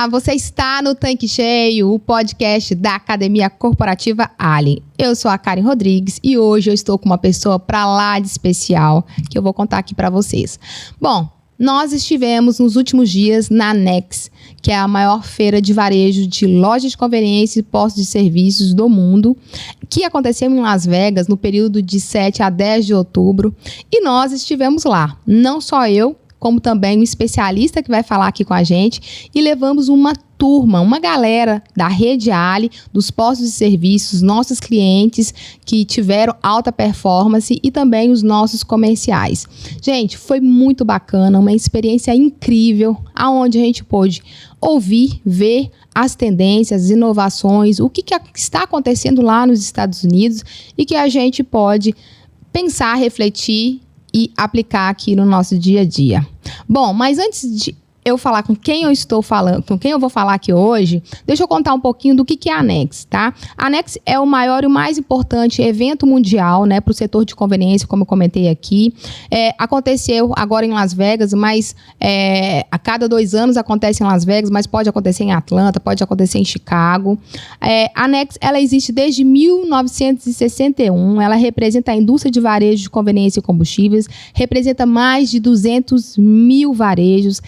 você está no Tanque Cheio, o podcast da Academia Corporativa Allen. Eu sou a Karen Rodrigues e hoje eu estou com uma pessoa pra lá de especial que eu vou contar aqui para vocês. Bom, nós estivemos nos últimos dias na Nex, que é a maior feira de varejo de lojas de conveniência e postos de serviços do mundo, que aconteceu em Las Vegas no período de 7 a 10 de outubro. E nós estivemos lá, não só eu, como também um especialista que vai falar aqui com a gente, e levamos uma turma, uma galera da rede Ali, dos postos de serviços, nossos clientes que tiveram alta performance e também os nossos comerciais. Gente, foi muito bacana, uma experiência incrível, aonde a gente pôde ouvir, ver as tendências, as inovações, o que está acontecendo lá nos Estados Unidos e que a gente pode pensar, refletir e aplicar aqui no nosso dia a dia. Bom, mas antes de eu falar com quem eu estou falando, com quem eu vou falar aqui hoje, deixa eu contar um pouquinho do que é a Nex, tá? A Nex é o maior e o mais importante evento mundial, né, para o setor de conveniência, como eu comentei aqui. Aconteceu agora em Las Vegas, mas a cada 2 anos acontece em Las Vegas, mas pode acontecer em Atlanta, pode acontecer em Chicago. A Nex, ela existe desde 1961, ela representa a indústria de varejo de conveniência e combustíveis, representa mais de 200 mil varejos.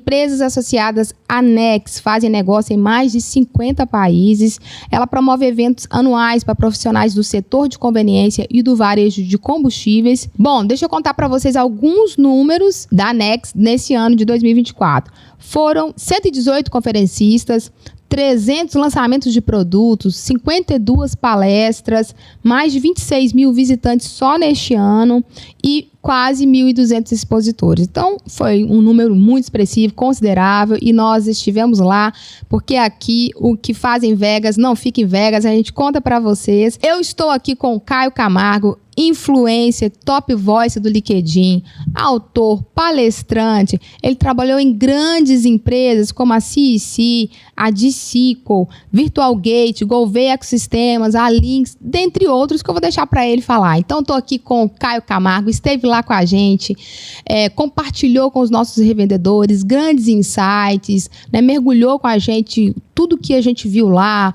Empresas associadas à Nex fazem negócio em mais de 50 países. Ela promove eventos anuais para profissionais do setor de conveniência e do varejo de combustíveis. Bom, deixa eu contar para vocês alguns números da Nex nesse ano de 2024. Foram 118 conferencistas, 300 lançamentos de produtos, 52 palestras, mais de 26 mil visitantes só neste ano e quase 1.200 expositores. Então, foi um número muito expressivo, considerável, e nós estivemos lá, porque aqui o que faz em Vegas não fica em Vegas, a gente conta para vocês. Eu estou aqui com o Caio Camargo, influencer, top voice do LinkedIn, autor, palestrante. Ele trabalhou em grandes empresas como a CEC, a DCICO, VirtualGate, Gouveia Ecosistemas, a Lynx, dentre outros que eu vou deixar para ele falar. Então, estou aqui com o Caio Camargo, esteve lá com a gente, compartilhou com os nossos revendedores grandes insights, né, mergulhou com a gente tudo que a gente viu lá,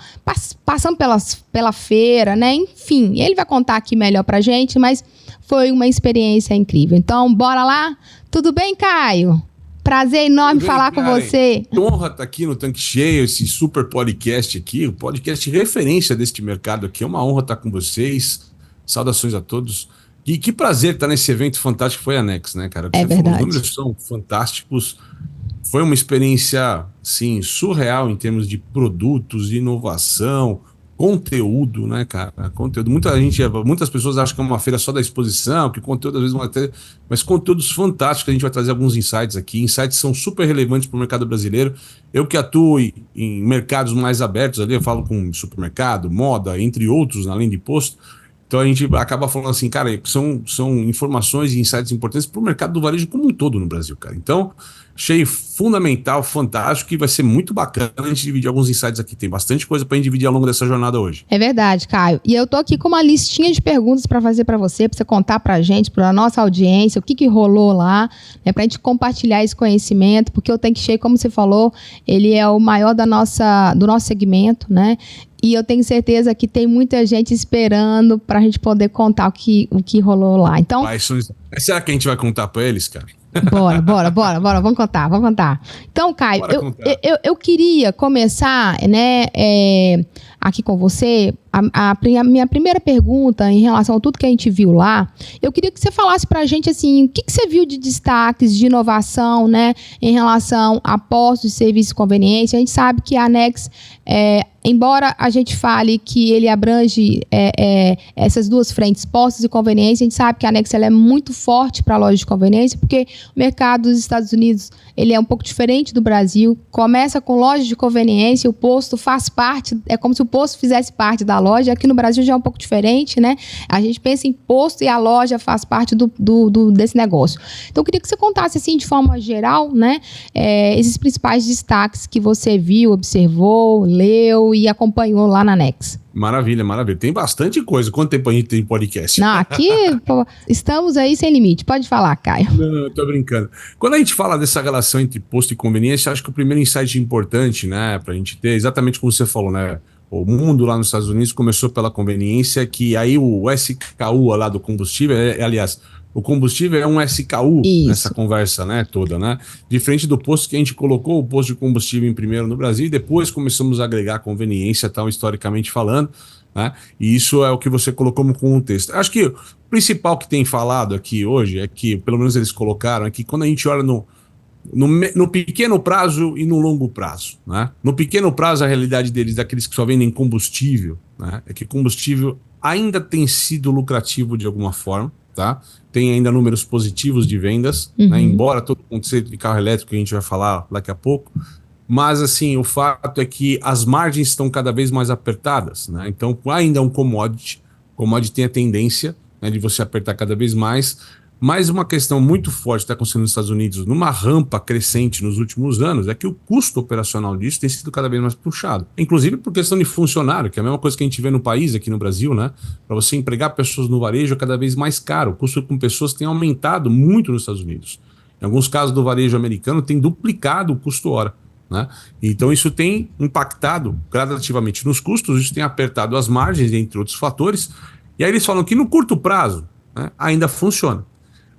passando pela feira, né? Enfim, ele vai contar aqui melhor pra gente, mas foi uma experiência incrível. Então, bora lá? Tudo bem, Caio? Prazer enorme falar com você. Que honra estar aqui no Tanque Cheio, esse super podcast aqui, o podcast referência deste mercado aqui. É uma honra estar com vocês. Saudações a todos. E que prazer estar nesse evento fantástico que foi a Nex, né, cara? É verdade. Os números são fantásticos. Foi uma experiência, assim, surreal em termos de produtos, de inovação, conteúdo, né, cara? Conteúdo. Muitas pessoas acham que é uma feira só da exposição, que conteúdo às vezes não ter, mas conteúdos fantásticos. A gente vai trazer alguns insights aqui. Insights são super relevantes para o mercado brasileiro. Eu que atuo em mercados mais abertos ali, eu falo com supermercado, moda, entre outros, além de posto. Então a gente acaba falando assim, cara, são informações e insights importantes para o mercado do varejo como um todo no Brasil, cara. Então, achei fundamental, fantástico, e vai ser muito bacana a gente dividir alguns insights aqui. Tem bastante coisa para a gente dividir ao longo dessa jornada hoje. É verdade, Caio. E eu tô aqui com uma listinha de perguntas para fazer para você contar para a gente, para a nossa audiência, o que rolou lá, né, para a gente compartilhar esse conhecimento, porque o Tanque Cheio, como você falou, ele é o maior do nosso segmento, né? E eu tenho certeza que tem muita gente esperando para a gente poder contar o que rolou lá. Então, será que a gente vai contar para eles, cara? Bora, vamos contar. Então, Caio, eu queria começar, né, aqui com você. A minha primeira pergunta em relação a tudo que a gente viu lá, eu queria que você falasse pra gente, assim, o que você viu de destaques, de inovação, né, em relação a postos de serviço e conveniência. A gente sabe que a Nex, embora a gente fale que ele abrange essas duas frentes, postos e conveniência, a gente sabe que a Nex ela é muito forte para a loja de conveniência, porque o mercado dos Estados Unidos ele é um pouco diferente do Brasil. Começa com loja de conveniência, o posto faz parte, é como se o posto fizesse parte da loja. Aqui no Brasil já é um pouco diferente, né? A gente pensa em imposto e a loja faz parte desse negócio. Então, eu queria que você contasse, assim, de forma geral, né? Esses principais destaques que você viu, observou, leu e acompanhou lá na Nex. Maravilha, maravilha. Tem bastante coisa. Quanto tempo a gente tem podcast? Não, aqui estamos aí sem limite. Pode falar, Caio. Não, tô brincando. Quando a gente fala dessa relação entre posto e conveniência, acho que o primeiro insight importante, né, pra gente ter, exatamente como você falou, né, o mundo lá nos Estados Unidos começou pela conveniência, que aí o SKU lá do combustível, aliás, o combustível é um SKU nessa conversa, né, toda, né? Diferente do posto que a gente colocou o posto de combustível em primeiro no Brasil e depois começamos a agregar conveniência, tal, historicamente falando, né? E isso é o que você colocou como contexto. Acho que o principal que tem falado aqui hoje é que, pelo menos eles colocaram, é que quando a gente olha no pequeno prazo e no longo prazo, né? No pequeno prazo, a realidade deles, daqueles que só vendem combustível, né, é que combustível ainda tem sido lucrativo de alguma forma, tá? Tem ainda números positivos de vendas, né? Embora todo o conceito de carro elétrico que a gente vai falar daqui a pouco, mas assim, o fato é que as margens estão cada vez mais apertadas, né? Então ainda é um commodity tem a tendência, né, de você apertar cada vez mais. Mas uma questão muito forte que está acontecendo nos Estados Unidos, numa rampa crescente nos últimos anos, é que o custo operacional disso tem sido cada vez mais puxado. Inclusive por questão de funcionário, que é a mesma coisa que a gente vê no país, aqui no Brasil, né? Para você empregar pessoas no varejo é cada vez mais caro. O custo com pessoas tem aumentado muito nos Estados Unidos. Em alguns casos do varejo americano tem duplicado o custo hora, né? Então isso tem impactado gradativamente nos custos, isso tem apertado as margens, entre outros fatores. E aí eles falam que no curto prazo, né, ainda funciona.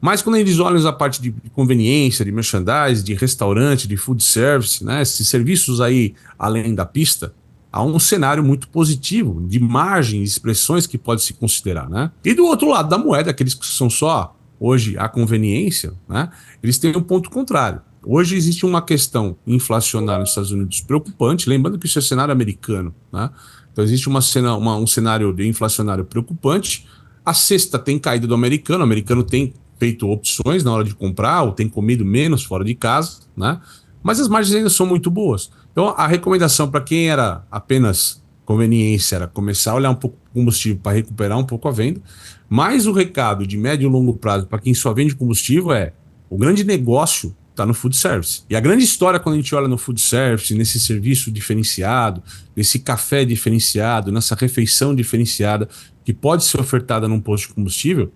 Mas quando eles olham a parte de conveniência, de merchandise, de restaurante, de food service, né, esses serviços aí além da pista, há um cenário muito positivo de margens, expressões que pode se considerar, né? E do outro lado da moeda, aqueles que são só hoje a conveniência, né, eles têm um ponto contrário. Hoje existe uma questão inflacionária nos Estados Unidos preocupante, lembrando que isso é cenário americano, né? Então existe um cenário de inflacionário preocupante. A cesta tem caído do americano, o americano tem feito opções na hora de comprar, ou tem comido menos fora de casa, né? Mas as margens ainda são muito boas. Então a recomendação para quem era apenas conveniência era começar a olhar um pouco o combustível para recuperar um pouco a venda, mas o recado de médio e longo prazo para quem só vende combustível é: o grande negócio está no food service. E a grande história quando a gente olha no food service, nesse serviço diferenciado, nesse café diferenciado, nessa refeição diferenciada que pode ser ofertada num posto de combustível,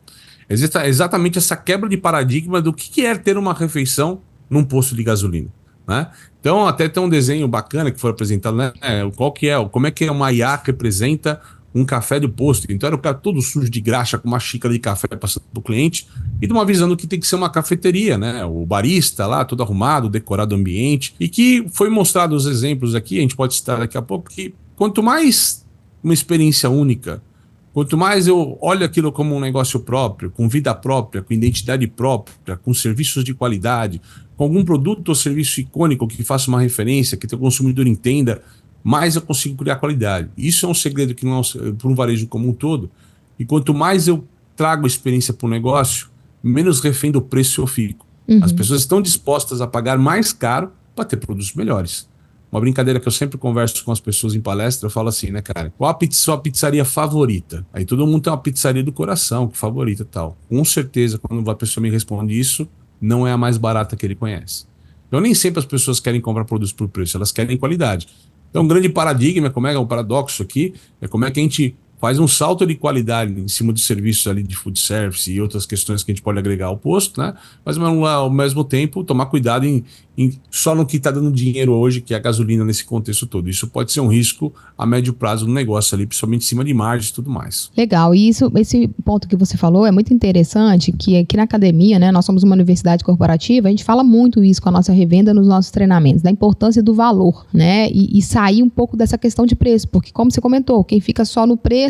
existe exatamente essa quebra de paradigma do que é ter uma refeição num posto de gasolina, né? Então até tem um desenho bacana que foi apresentado, né? Como é que uma IA representa um café do posto. Então era o cara todo sujo de graxa, com uma xícara de café passando pro cliente, e de uma visão do que tem que ser uma cafeteria, né? O barista lá, todo arrumado, decorado o ambiente, e que foi mostrado os exemplos aqui, a gente pode citar daqui a pouco, que quanto mais uma experiência única, quanto mais eu olho aquilo como um negócio próprio, com vida própria, com identidade própria, com serviços de qualidade, com algum produto ou serviço icônico que faça uma referência, que o consumidor entenda, mais eu consigo criar qualidade. Isso é um segredo que não é para um varejo como um todo. E quanto mais eu trago experiência para o negócio, menos refém do preço eu fico. As pessoas estão dispostas a pagar mais caro para ter produtos melhores. Uma brincadeira que eu sempre converso com as pessoas em palestra, eu falo assim, né, cara? Qual a sua pizzaria favorita? Aí todo mundo tem uma pizzaria do coração, que favorita e tal. Com certeza, quando a pessoa me responde isso, não é a mais barata que ele conhece. Então nem sempre as pessoas querem comprar produtos por preço, elas querem qualidade. Então um grande paradigma, como é um paradoxo aqui, é como é que a gente faz um salto de qualidade em cima dos serviços ali de food service e outras questões que a gente pode agregar ao posto, né? Mas ao mesmo tempo tomar cuidado só no que está dando dinheiro hoje, que é a gasolina nesse contexto todo. Isso pode ser um risco a médio prazo no negócio ali, principalmente em cima de margens e tudo mais. Legal, e esse ponto que você falou é muito interessante, que aqui na academia, né, nós somos uma universidade corporativa, a gente fala muito isso com a nossa revenda nos nossos treinamentos, da importância do valor, né, e sair um pouco dessa questão de preço, porque como você comentou, quem fica só no preço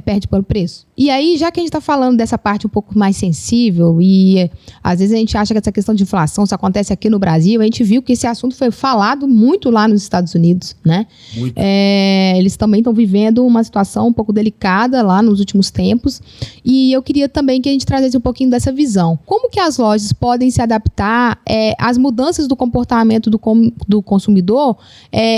perde pelo preço. E aí, já que a gente está falando dessa parte um pouco mais sensível e às vezes a gente acha que essa questão de inflação só acontece aqui no Brasil, a gente viu que esse assunto foi falado muito lá nos Estados Unidos, né? Muito. Eles também estão vivendo uma situação um pouco delicada lá nos últimos tempos e eu queria também que a gente trazesse um pouquinho dessa visão. Como que as lojas podem se adaptar às mudanças do comportamento do consumidor,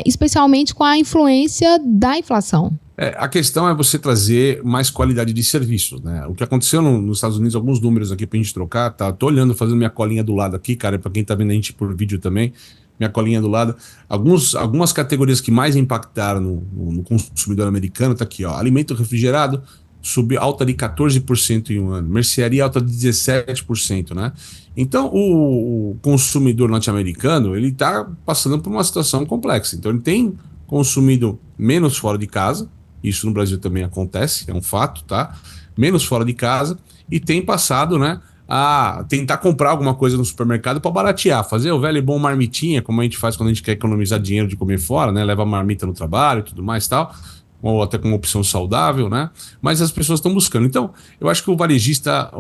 especialmente com a influência da inflação? A questão é você trazer mais qualidade de serviço, né? O que aconteceu nos Estados Unidos, alguns números aqui pra gente trocar, tá? Tô olhando, fazendo minha colinha do lado aqui, cara, pra quem tá vendo a gente por vídeo também, minha colinha do lado. Algumas categorias que mais impactaram no consumidor americano, tá aqui, ó. Alimento refrigerado, subiu alta de 14% em um ano. Mercearia alta de 17%, né? Então, o consumidor norte-americano, ele tá passando por uma situação complexa. Então, ele tem consumido menos fora de casa. Isso no Brasil também acontece, é um fato, tá? Menos fora de casa e tem passado, né, a tentar comprar alguma coisa no supermercado para baratear, fazer o velho e bom marmitinha, como a gente faz quando a gente quer economizar dinheiro de comer fora, né? Leva a marmita no trabalho e tudo mais e tal, ou até com uma opção saudável, né? Mas as pessoas estão buscando. Então, eu acho que o varejista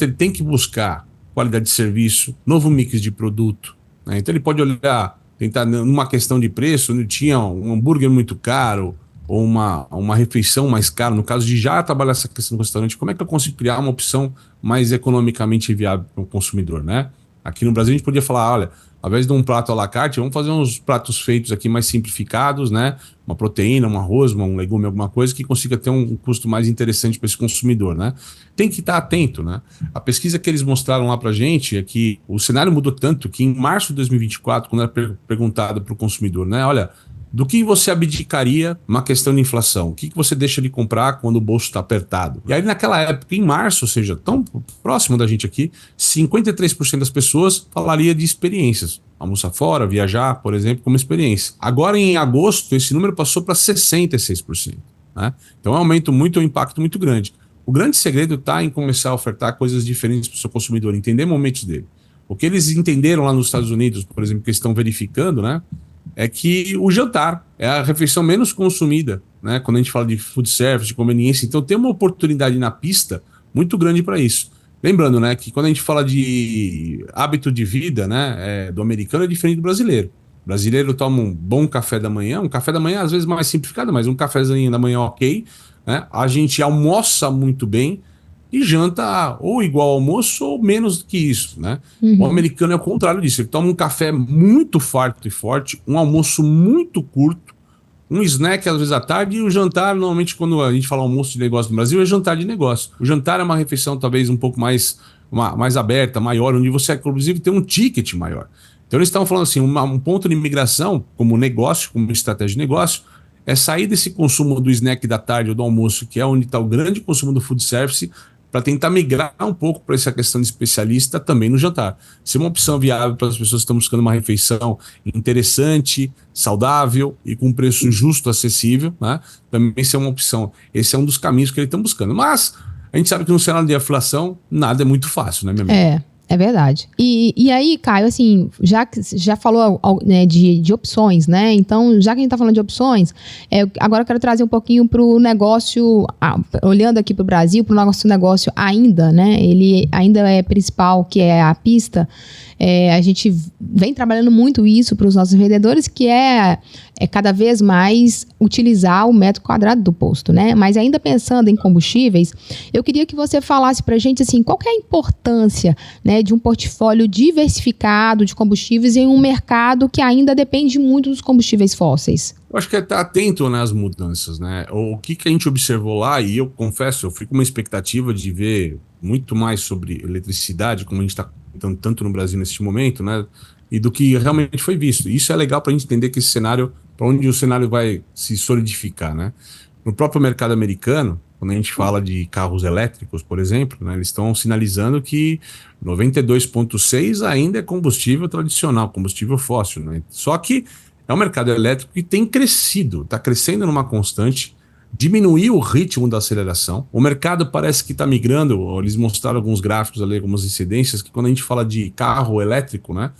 ele tem que buscar qualidade de serviço, novo mix de produto, né? Então ele pode olhar, tentar numa questão de preço, onde tinha um hambúrguer muito caro, ou uma refeição mais cara, no caso de já trabalhar essa questão do restaurante, como é que eu consigo criar uma opção mais economicamente viável para o consumidor, né? Aqui no Brasil a gente podia falar, olha, ao invés de um prato à la carte, vamos fazer uns pratos feitos aqui mais simplificados, né? Uma proteína, um arroz, um legume, alguma coisa que consiga ter um custo mais interessante para esse consumidor, né? Tem que estar atento, né? A pesquisa que eles mostraram lá para a gente é que o cenário mudou tanto que em março de 2024, quando era perguntado para o consumidor, né? Olha, do que você abdicaria uma questão de inflação? O que você deixa de comprar quando o bolso está apertado? E aí, naquela época, em março, ou seja, tão próximo da gente aqui, 53% das pessoas falaria de experiências. Almoçar fora, viajar, por exemplo, como experiência. Agora, em agosto, esse número passou para 66%. Né? Então, é um impacto muito grande. O grande segredo está em começar a ofertar coisas diferentes para o seu consumidor, entender momentos dele. O que eles entenderam lá nos Estados Unidos, por exemplo, que eles estão verificando, né? É que o jantar é a refeição menos consumida, né? Quando a gente fala de food service, de conveniência. Então tem uma oportunidade na pista muito grande para isso. Lembrando, né, que quando a gente fala de hábito de vida, né, do americano é diferente do brasileiro. O brasileiro toma um bom café da manhã, um café da manhã às vezes mais simplificado, mas um cafezinho da manhã ok, né? A gente almoça muito bem e janta ou igual ao almoço ou menos do que isso, né? O americano é o contrário disso. Ele toma um café muito farto e forte, um almoço muito curto, um snack às vezes à tarde e o jantar, normalmente quando a gente fala almoço de negócio no Brasil, é jantar de negócio. O jantar é uma refeição talvez um pouco mais aberta, maior, onde você inclusive tem um ticket maior. Então eles estavam falando assim, um ponto de migração como negócio, como estratégia de negócio, é sair desse consumo do snack da tarde ou do almoço, que é onde está o grande consumo do food service, para tentar migrar um pouco para essa questão de especialista também no jantar. Ser uma opção viável para as pessoas que estão buscando uma refeição interessante, saudável e com preço justo, acessível, né? Também ser uma opção. Esse é um dos caminhos que eles estão buscando. Mas a gente sabe que no cenário de inflação, nada é muito fácil, né, minha amiga? É verdade. E aí, Caio, assim, já falou né, de opções, né? Então, já que a gente está falando de opções, agora eu quero trazer um pouquinho para o negócio, olhando aqui para o Brasil, para o nosso negócio ainda, né? Ele ainda é principal, que é a pista. A gente vem trabalhando muito isso para os nossos vendedores, que é cada vez mais utilizar o metro quadrado do posto, né? Mas ainda pensando em combustíveis, eu queria que você falasse para a gente assim, qual que é a importância, né, de um portfólio diversificado de combustíveis em um mercado que ainda depende muito dos combustíveis fósseis. Eu acho que é estar atento nas mudanças, né? O que a gente observou lá, e eu confesso, eu fico com uma expectativa de ver muito mais sobre eletricidade, como a gente está comentando tanto no Brasil neste momento, né? E do que realmente foi visto. Isso é legal para a gente entender que esse cenário, para onde o cenário vai se solidificar, né? No próprio mercado americano, quando a gente fala de carros elétricos, por exemplo, né, eles estão sinalizando que 92,6 ainda é combustível tradicional, combustível fóssil, né? Só que é um mercado elétrico que tem crescido, está crescendo numa constante, diminuiu o ritmo da aceleração. O mercado parece que está migrando, eles mostraram alguns gráficos ali, algumas incidências, que quando a gente fala de carro elétrico, né,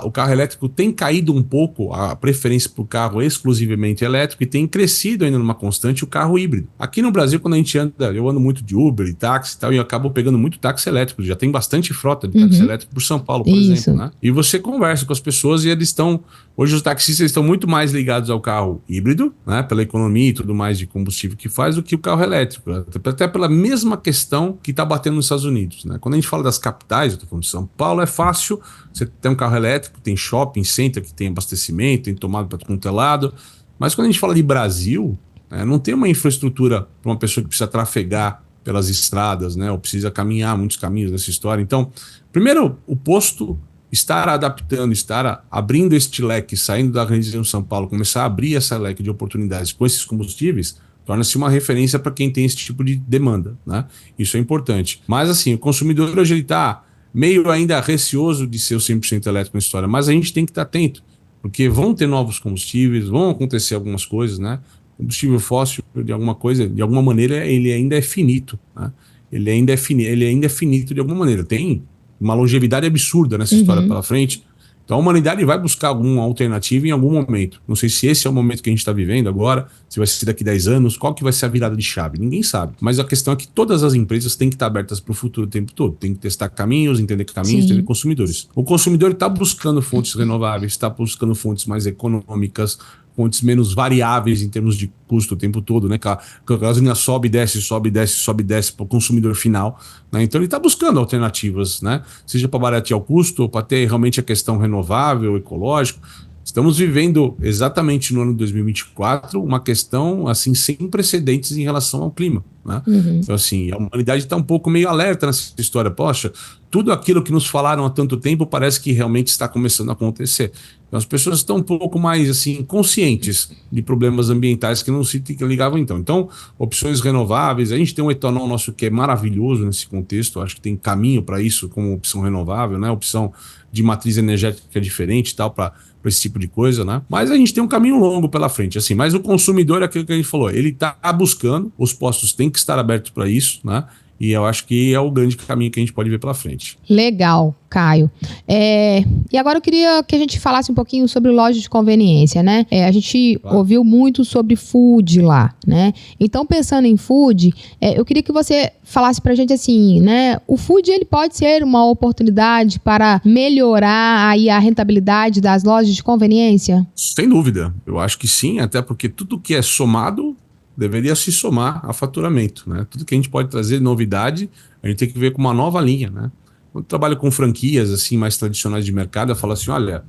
o carro elétrico tem caído um pouco a preferência por carro exclusivamente elétrico e tem crescido ainda numa constante o carro híbrido. Aqui no Brasil, quando a gente anda, eu ando muito de Uber e táxi e tal, e eu acabo pegando muito táxi elétrico. Já tem bastante frota de táxi elétrico por São Paulo, por exemplo, né? E você conversa com as pessoas e eles estão... Hoje os taxistas estão muito mais ligados ao carro híbrido, né? Pela economia e tudo mais de combustível que faz, do que o carro elétrico. Até pela mesma questão que está batendo nos Estados Unidos, né? Quando a gente fala das capitais, eu estou falando de São Paulo, é fácil você ter um carro elétrico, tem shopping center que tem abastecimento, tem tomada para tudo quanto é lado. Mas quando a gente fala de Brasil, né? Não tem uma infraestrutura para uma pessoa que precisa trafegar pelas estradas, né? Ou precisa caminhar muitos caminhos nessa história. Então, primeiro, o posto estar adaptando, estar abrindo este leque, saindo da região de São Paulo, começar a abrir essa leque de oportunidades com esses combustíveis, torna-se uma referência para quem tem esse tipo de demanda, né? Isso é importante. Mas assim, o consumidor hoje ele está meio ainda receoso de ser o 100% elétrico na história, mas a gente tem que estar atento, porque vão ter novos combustíveis, vão acontecer algumas coisas, né? O combustível fóssil, de alguma maneira, ele ainda é finito, né? Ele ainda é finito de alguma maneira. Tem uma longevidade absurda nessa história pela frente. Então a humanidade vai buscar alguma alternativa em algum momento. Não sei se esse é o momento que a gente está vivendo agora, se vai ser daqui 10 anos, qual que vai ser a virada de chave. Ninguém sabe. Mas a questão é que todas as empresas têm que estar abertas para o futuro o tempo todo. Tem que testar caminhos, entender entender consumidores. O consumidor está buscando fontes renováveis, está buscando fontes mais econômicas, fontes menos variáveis em termos de custo o tempo todo, né? A gasolina sobe, desce, sobe, desce, sobe, desce para o consumidor final, né? Então ele está buscando alternativas, né? Seja para baratear o custo ou para ter realmente a questão renovável, ecológico. Estamos vivendo exatamente no ano de 2024 uma questão assim sem precedentes em relação ao clima, né? Então assim, a humanidade está um pouco meio alerta nessa história. Poxa, tudo aquilo que nos falaram há tanto tempo parece que realmente está começando a acontecer. Então, as pessoas estão um pouco mais assim conscientes de problemas ambientais que não se ligavam então. Então, opções renováveis, a gente tem um etanol nosso que é maravilhoso nesse contexto, acho que tem caminho para isso como opção renovável, né? Opção de matriz energética diferente e tal, para esse tipo de coisa, né? Mas a gente tem um caminho longo pela frente, assim. Mas o consumidor é aquilo que a gente falou, ele está buscando, os postos têm que estar abertos para isso, né? E eu acho que é o grande caminho que a gente pode ver pela frente. Legal, Caio. E agora eu queria que a gente falasse um pouquinho sobre loja de conveniência, né? A gente ouviu muito sobre food lá, né? Então, pensando em food, eu queria que você falasse pra gente assim, né? O food, ele pode ser uma oportunidade para melhorar aí a rentabilidade das lojas de conveniência? Sem dúvida. Eu acho que sim, até porque tudo que é somado deveria se somar a faturamento, né? Tudo que a gente pode trazer de novidade, a gente tem que ver com uma nova linha, né? Quando eu trabalho com franquias assim mais tradicionais de mercado, eu falo assim, olha,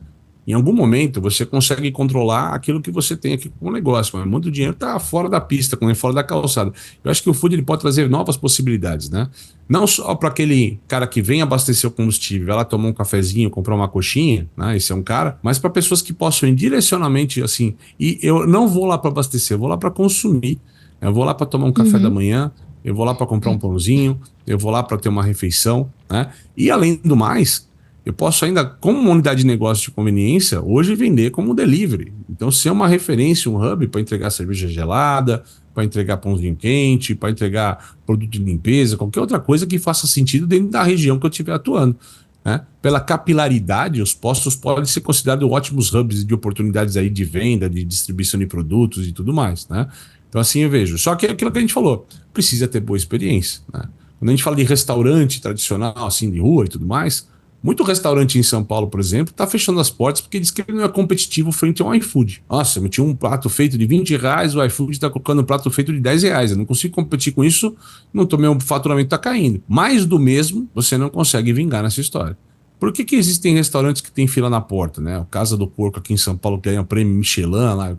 em algum momento você consegue controlar aquilo que você tem aqui com o negócio, mas muito dinheiro está fora da pista, fora da calçada. Eu acho que o food ele pode trazer novas possibilidades, né? Não só para aquele cara que vem abastecer o combustível, vai lá tomar um cafezinho, comprar uma coxinha, né? Esse é um cara, mas para pessoas que possam ir direcionalmente assim, e eu não vou lá para abastecer, eu vou lá para consumir, eu vou lá para tomar um café da manhã, eu vou lá para comprar um pãozinho, eu vou lá para ter uma refeição, né? E além do mais, eu posso ainda, como uma unidade de negócio de conveniência, hoje vender como delivery. Então, ser uma referência, um hub para entregar cerveja gelada, para entregar pãozinho quente, para entregar produto de limpeza, qualquer outra coisa que faça sentido dentro da região que eu estiver atuando, né? Pela capilaridade, os postos podem ser considerados ótimos hubs de oportunidades aí de venda, de distribuição de produtos e tudo mais, né? Então, assim eu vejo. Só que é aquilo que a gente falou, precisa ter boa experiência, né? Quando a gente fala de restaurante tradicional, assim, de rua e tudo mais, muito restaurante em São Paulo, por exemplo, está fechando as portas porque diz que ele não é competitivo frente ao iFood. Nossa, eu tinha um prato feito de R$20, o iFood está colocando um prato feito de R$10. Eu não consigo competir com isso, meu faturamento está caindo. Mais do mesmo, você não consegue vingar nessa história. Por que existem restaurantes que tem fila na porta, né? O Casa do Porco aqui em São Paulo, que ganha o prêmio Michelin lá,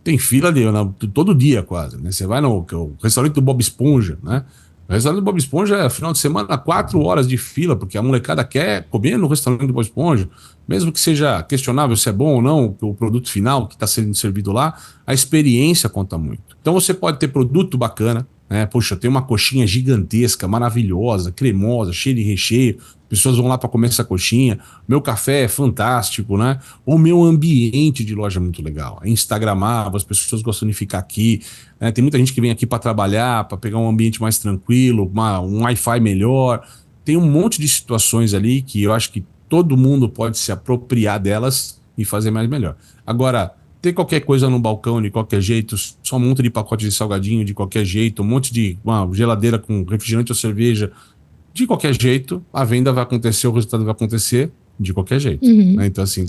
tem fila todo dia quase, né? Você vai no restaurante do Bob Esponja, né? O restaurante do Bob Esponja é final de semana 4 horas de fila, porque a molecada quer comer no restaurante do Bob Esponja, mesmo que seja questionável se é bom ou não o produto final que está sendo servido lá, a experiência conta muito. Então você pode ter produto bacana, né? Poxa, tem uma coxinha gigantesca, maravilhosa, cremosa, cheia de recheio, pessoas vão lá para comer essa coxinha, meu café é fantástico, né? O meu ambiente de loja é muito legal, é instagramável, as pessoas gostam de ficar aqui, né? Tem muita gente que vem aqui para trabalhar, para pegar um ambiente mais tranquilo, um Wi-Fi melhor, tem um monte de situações ali que eu acho que todo mundo pode se apropriar delas e fazer mais melhor. Agora, ter qualquer coisa no balcão de qualquer jeito, só um monte de pacote de salgadinho de qualquer jeito, um monte de uma geladeira com refrigerante ou cerveja, de qualquer jeito, a venda vai acontecer, o resultado vai acontecer de qualquer jeito. Né? Então, assim,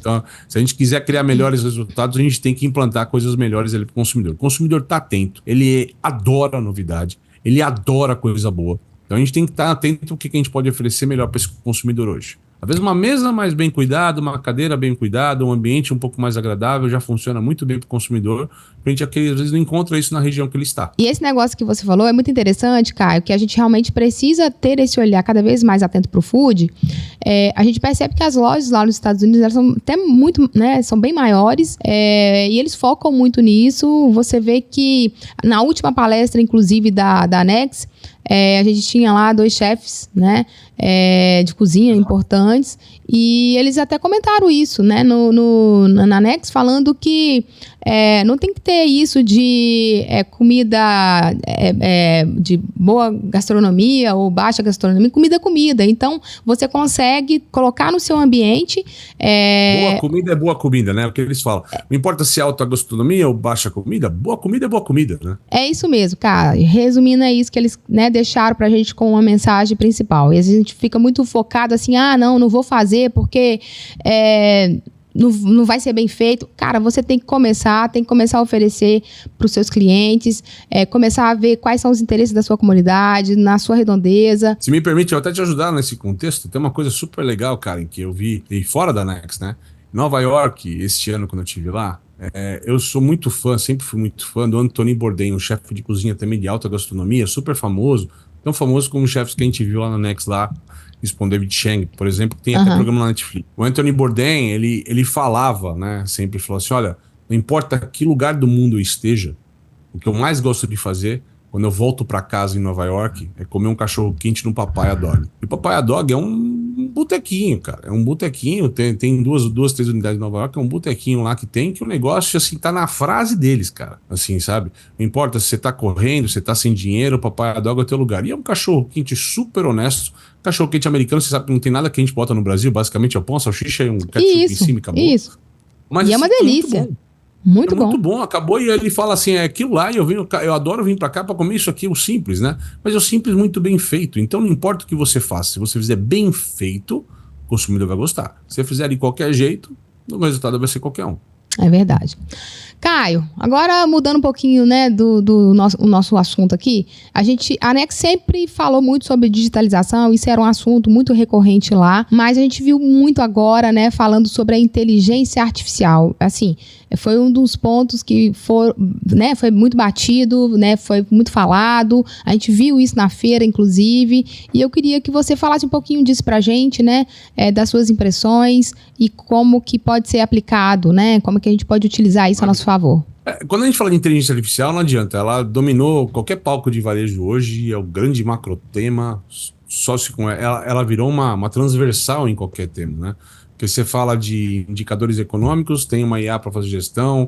se a gente quiser criar melhores resultados, a gente tem que implantar coisas melhores ali para o consumidor. O consumidor está atento, ele adora a novidade, ele adora coisa boa. Então, a gente tem que estar atento ao que a gente pode oferecer melhor para esse consumidor hoje. Às vezes uma mesa mais bem cuidada, uma cadeira bem cuidada, um ambiente um pouco mais agradável já funciona muito bem para o consumidor, frente a quem às vezes não encontra isso na região que ele está. E esse negócio que você falou é muito interessante, Caio, que a gente realmente precisa ter esse olhar cada vez mais atento para o food. A gente percebe que as lojas lá nos Estados Unidos elas são até muito, né, são bem maiores, e eles focam muito nisso. Você vê que na última palestra, inclusive, da Next, a gente tinha lá 2 chefes, né, de cozinha importantes, e eles até comentaram isso, né, na Next, falando que não tem que ter isso de comida de boa gastronomia ou baixa gastronomia, comida é comida. Então, você consegue colocar no seu ambiente... Boa comida é boa comida, né? O que eles falam. Não importa se é alta gastronomia ou baixa comida, boa comida é boa comida, né? É isso mesmo, cara. Resumindo, é isso que eles, né, deixaram pra gente com uma mensagem principal. E a gente fica muito focado assim, não vou fazer porque... Não vai ser bem feito. Cara, você tem que começar a oferecer para os seus clientes, começar a ver quais são os interesses da sua comunidade, na sua redondeza. Se me permite, eu até te ajudar nesse contexto, tem uma coisa super legal, Karen, que eu vi fora da Next, né? Em Nova York, este ano, quando eu estive lá, eu sou muito fã, sempre fui muito fã do Anthony Bourdain, um chefe de cozinha também de alta gastronomia, super famoso, tão famoso como os chefes que a gente viu lá na Next lá, Spawn David Chang, por exemplo, que tem até programa na Netflix. O Anthony Bourdain, ele falava, né, sempre falou assim, olha, não importa que lugar do mundo eu esteja, o que eu mais gosto de fazer, quando eu volto para casa em Nova York, é comer um cachorro quente no Papaya Dog. E o Papaya Dog é um botequinho, cara, é um botequinho, tem duas, 3 unidades em Nova York, é um botequinho lá que o negócio, assim, tá na frase deles, cara, assim, sabe? Não importa se você tá correndo, se você tá sem dinheiro, o Papaya Dog é o teu lugar. E é um cachorro quente super honesto. Cachorro quente americano, você sabe que não tem nada que a gente bota no Brasil, basicamente é o pão, salsicha e um ketchup em cima e acabou. Isso. Mas, e é uma delícia. Muito bom. Muito bom, acabou e ele fala assim, aquilo lá, eu adoro vir pra cá pra comer isso aqui, o simples, né? Mas é o simples muito bem feito, então não importa o que você faça, se você fizer bem feito, o consumidor vai gostar. Se você fizer de qualquer jeito, o resultado vai ser qualquer um. É verdade. Caio, agora mudando um pouquinho, né, o nosso assunto aqui, a Next sempre falou muito sobre digitalização, isso era um assunto muito recorrente lá, mas a gente viu muito agora, né, falando sobre a inteligência artificial. Assim, foi um dos pontos que foi muito batido, né, foi muito falado, a gente viu isso na feira, inclusive, e eu queria que você falasse um pouquinho disso pra gente, né, das suas impressões e como que pode ser aplicado, né, como que a gente pode utilizar isso a nosso favor. Quando a gente fala de inteligência artificial, não adianta, ela dominou qualquer palco de varejo hoje, é o grande macro tema, ela virou uma transversal em qualquer tema, né? Porque você fala de indicadores econômicos, tem uma IA para fazer gestão,